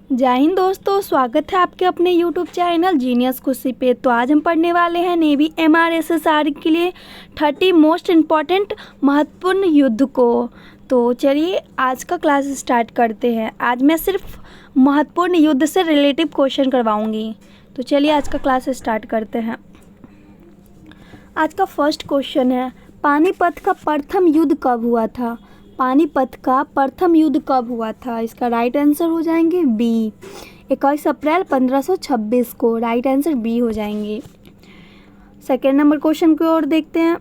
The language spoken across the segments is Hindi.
जय हिंद दोस्तों, स्वागत है आपके अपने YouTube चैनल जीनियस खुशी पे। तो आज हम पढ़ने वाले हैं नेवी MRSSR के लिए 30 मोस्ट इम्पॉर्टेंट महत्वपूर्ण युद्ध को। तो चलिए आज का क्लास स्टार्ट करते हैं। आज मैं सिर्फ महत्वपूर्ण युद्ध से रिलेटिव क्वेश्चन करवाऊंगी। तो चलिए आज का क्लास स्टार्ट करते हैं। आज का फर्स्ट क्वेश्चन है, पानीपत का प्रथम युद्ध कब हुआ था? पानीपत का प्रथम युद्ध कब हुआ था? इसका राइट आंसर हो जाएंगे बी, 21 अप्रैल 1526 को। राइट आंसर बी हो जाएंगे। सेकेंड नंबर क्वेश्चन की ओर देखते हैं।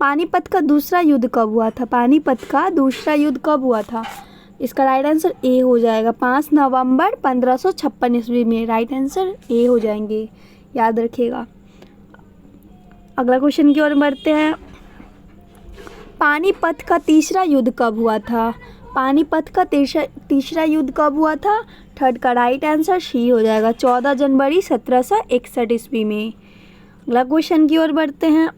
पानीपत का दूसरा युद्ध कब हुआ था? पानीपत का दूसरा युद्ध कब हुआ था? इसका राइट आंसर ए हो जाएगा, 5 नवंबर 1556 ईस्वी में। राइट आंसर ए हो जाएंगे, याद रखिएगा। अगला क्वेश्चन की ओर बढ़ते हैं। पानीपत का तीसरा युद्ध कब हुआ था? पानीपत का तीसरा युद्ध कब हुआ था? थर्ड का राइट आंसर सी हो जाएगा, 14 जनवरी 1761 ईस्वी में। अगला क्वेश्चन की ओर बढ़ते हैं।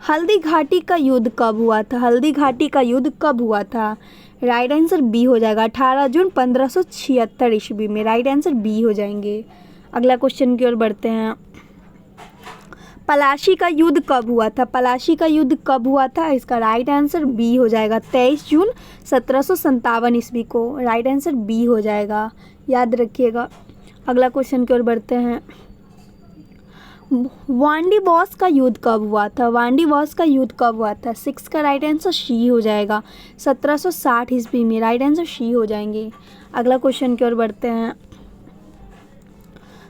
हल्दी घाटी का युद्ध कब हुआ था? हल्दी घाटी का युद्ध कब हुआ था? राइट आंसर बी हो जाएगा, 18 जून 1576 ईस्वी में। राइट आंसर बी हो जाएंगे। अगला क्वेश्चन की ओर बढ़ते हैं। पलाशी का युद्ध कब हुआ था? पलाशी का युद्ध कब हुआ था? इसका राइट आंसर बी हो जाएगा, 23 जून 1757 ईस्वी को। राइट आंसर बी हो जाएगा, याद रखिएगा। अगला क्वेश्चन की ओर बढ़ते हैं। वांडीवॉश का युद्ध कब हुआ था? वांडीवॉश का युद्ध कब हुआ था? 6 का राइट आंसर सी हो जाएगा, 1760 ईस्वी में। राइट आंसर सी हो जाएंगे। अगला क्वेश्चन की ओर बढ़ते हैं।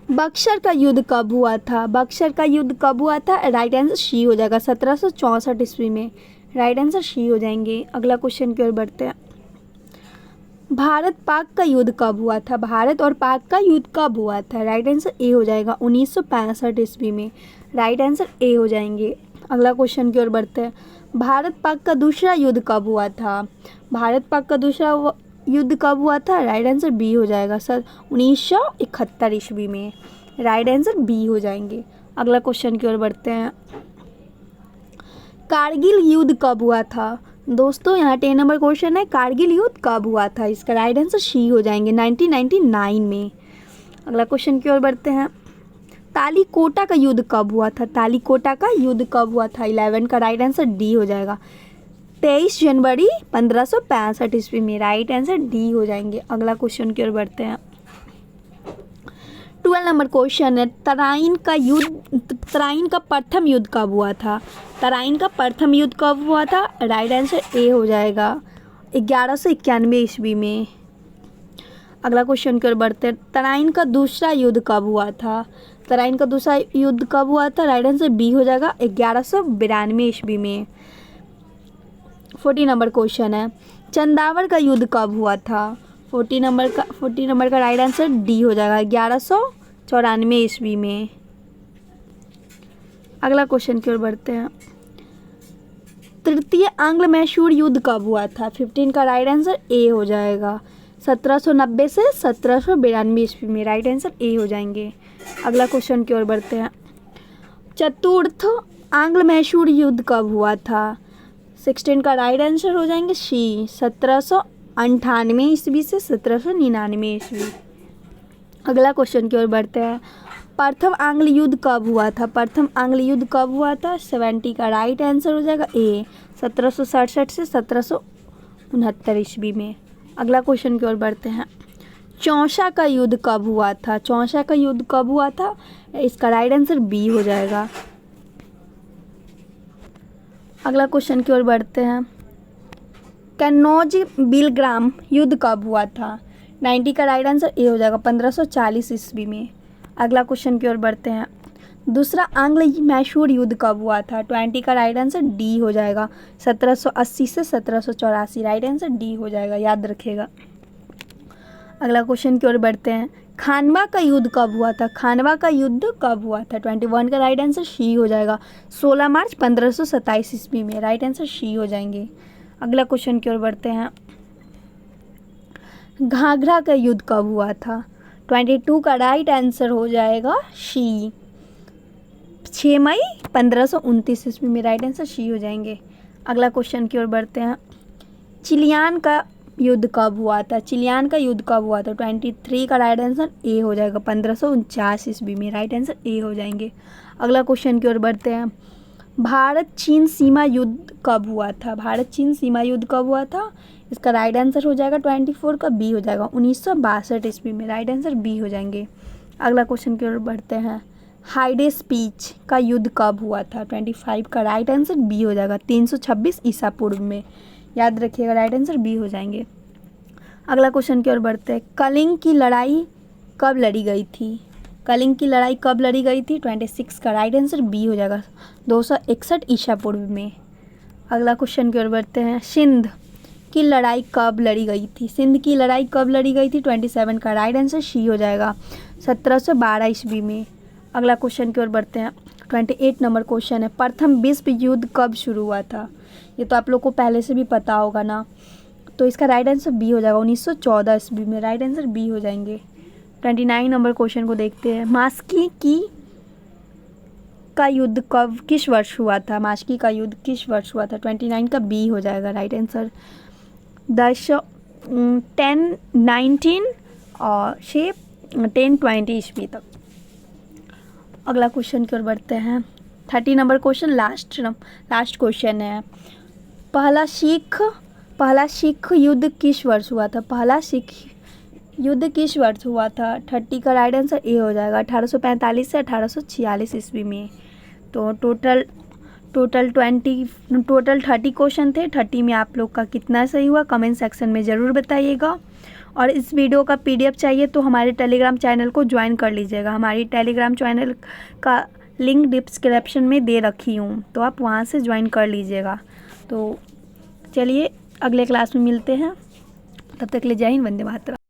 बक्सर का युद्ध कब हुआ था? बक्सर का युद्ध कब हुआ था? राइट आंसर सी हो जाएगा, 1764 ईस्वी में। राइट आंसर सी हो जाएंगे। अगला क्वेश्चन की ओर बढ़ते हैं। भारत पाक का युद्ध कब हुआ था? भारत और पाक का युद्ध कब हुआ था? राइट आंसर ए हो जाएगा, 1965 ईस्वी में। राइट आंसर ए हो जाएंगे। अगला क्वेश्चन की ओर बढ़ते हैं। भारत पाक का दूसरा युद्ध कब हुआ था? भारत पाक का दूसरा युद्ध कब हुआ था? राइट आंसर बी हो जाएगा, 1971 ईस्वी में। राइट आंसर बी हो जाएंगे। अगला क्वेश्चन की ओर बढ़ते हैं। कारगिल युद्ध कब हुआ था? दोस्तों यहाँ 10 नंबर क्वेश्चन है, कारगिल युद्ध कब हुआ था? इसका राइट आंसर सी हो जाएंगे, 1999 में। अगला क्वेश्चन की ओर बढ़ते हैं। तालीकोटा का युद्ध कब हुआ था? तालीकोटा का युद्ध कब हुआ था? 11 का राइट आंसर डी हो जाएगा, 23 जनवरी 1565 ईस्वी में। राइट आंसर डी हो जाएंगे। अगला क्वेश्चन की ओर बढ़ते हैं। 12 नंबर क्वेश्चन है, तराइन का प्रथम युद्ध कब हुआ था? तराइन का प्रथम युद्ध कब हुआ था? राइट आंसर ए हो जाएगा, 1191 ईस्वी में। अगला क्वेश्चन की ओर बढ़ते हैं। तराइन का दूसरा युद्ध कब हुआ था? तराइन का दूसरा युद्ध कब हुआ था? राइट आंसर बी हो जाएगा, 1192 ईस्वी में। 40 नंबर क्वेश्चन है, चंदावर का युद्ध कब हुआ था? 40 नंबर का राइट आंसर डी हो जाएगा, 1194 ईस्वी में। अगला क्वेश्चन की ओर बढ़ते हैं। तृतीय आंग्ल मैसूर युद्ध कब हुआ था? 15 का राइट आंसर ए हो जाएगा, 1790 से 1792 ईस्वी में। राइट आंसर ए हो जाएंगे। अगला क्वेश्चन की ओर बढ़ते हैं। चतुर्थ आंग्ल मैसूर युद्ध कब हुआ था? 16 का राइट आंसर हो जाएंगे सी, 1798 ईस्वी से 1799 ईस्वी। अगला क्वेश्चन की ओर बढ़ते हैं। प्रथम आंग्ल युद्ध कब हुआ था? प्रथम आंग्ल युद्ध कब हुआ था? 70 का राइट आंसर हो जाएगा ए, 1767 से 1769 ईस्वी में। अगला क्वेश्चन की ओर बढ़ते हैं। चौसा का युद्ध कब हुआ था? चौसा का युद्ध कब हुआ था? इसका राइट आंसर बी हो जाएगा। अगला क्वेश्चन की ओर बढ़ते हैं। कन्नौज बिलग्राम युद्ध कब हुआ था? 90 का राइट आंसर ए हो जाएगा, 1540 ईस्वी में। अगला क्वेश्चन की ओर बढ़ते हैं। दूसरा आंग्ल मैसूर युद्ध कब हुआ था? 20 का राइट आंसर डी हो जाएगा, 1780 से 1784। राइट आंसर डी हो जाएगा, याद रखिएगा। अगला क्वेश्चन की ओर बढ़ते हैं। खानवा का युद्ध कब हुआ था? खानवा का युद्ध कब हुआ था? 21 का राइट आंसर सी हो जाएगा, 16 मार्च 1527 ईस्वी में। राइट आंसर सी हो जाएंगे। अगला क्वेश्चन की ओर बढ़ते हैं। घाघरा का युद्ध कब हुआ था? 22 का राइट आंसर हो जाएगा सी, 6 मई 1529 ईस्वी में। राइट आंसर सी हो जाएंगे। अगला क्वेश्चन की ओर बढ़ते हैं। चिलियान का युद्ध कब हुआ था? चिलियान का युद्ध कब हुआ था? 23 का राइट आंसर ए हो जाएगा, 1549 ईस्वी में। राइट आंसर ए हो जाएंगे। अगला क्वेश्चन की ओर बढ़ते हैं। भारत चीन सीमा युद्ध कब हुआ था? भारत चीन सीमा युद्ध कब हुआ था? इसका राइट आंसर हो जाएगा 24 का बी हो जाएगा, 1962 ईस्वी में। राइट आंसर बी हो जाएंगे। अगला क्वेश्चन की ओर बढ़ते हैं। हाइडे स्पीच का युद्ध कब हुआ था? 25 का राइट आंसर बी हो जाएगा, 326 ईसा पूर्व में। याद रखिएगा, राइट आंसर बी हो जाएंगे। अगला क्वेश्चन की ओर बढ़ते हैं। कलिंग की लड़ाई कब लड़ी गई थी? कलिंग की लड़ाई कब लड़ी गई थी? 26 का राइट आंसर बी हो जाएगा, 261 ईसा पूर्व में। अगला क्वेश्चन की ओर बढ़ते हैं। सिंध की लड़ाई कब लड़ी गई थी? सिंध की लड़ाई कब लड़ी गई थी? 27 का राइट आंसर सी हो जाएगा, 1712 ईस्वी में। अगला क्वेश्चन की ओर बढ़ते हैं। 28 नंबर क्वेश्चन है। प्रथम विश्व युद्ध कब शुरू हुआ था? ये तो आप लोग को पहले से भी पता होगा ना, तो इसका राइट आंसर बी हो जाएगा, 1914 ईस्वी में। राइट आंसर बी हो जाएंगे। 29 नंबर क्वेश्चन को देखते हैं। मास्की का युद्ध कब किस वर्ष हुआ था? मास्की का युद्ध किस वर्ष हुआ था? 29 का बी हो जाएगा, राइट आंसर। 1019 और से 1020 ईस्वी तक। अगला क्वेश्चन की ओर बढ़ते हैं। 30 नंबर क्वेश्चन लास्ट क्वेश्चन है। पहला सिख युद्ध किस वर्ष हुआ था? पहला सिख युद्ध किस वर्ष हुआ था? 30 का राइट आंसर ए हो जाएगा, 1845 से 1846 ईस्वी में। तो टोटल 30 क्वेश्चन थे। 30 में आप लोग का कितना सही हुआ कमेंट सेक्शन में ज़रूर बताइएगा। और इस वीडियो का पीडीएफ चाहिए तो हमारे टेलीग्राम चैनल को ज्वाइन कर लीजिएगा। हमारी टेलीग्राम चैनल का लिंक डिस्क्रिप्शन में दे रखी हूँ, तो आप वहाँ से ज्वाइन कर लीजिएगा। तो चलिए अगले क्लास में मिलते हैं, तब तक के लिए जय हिंद, वंदे मातरम।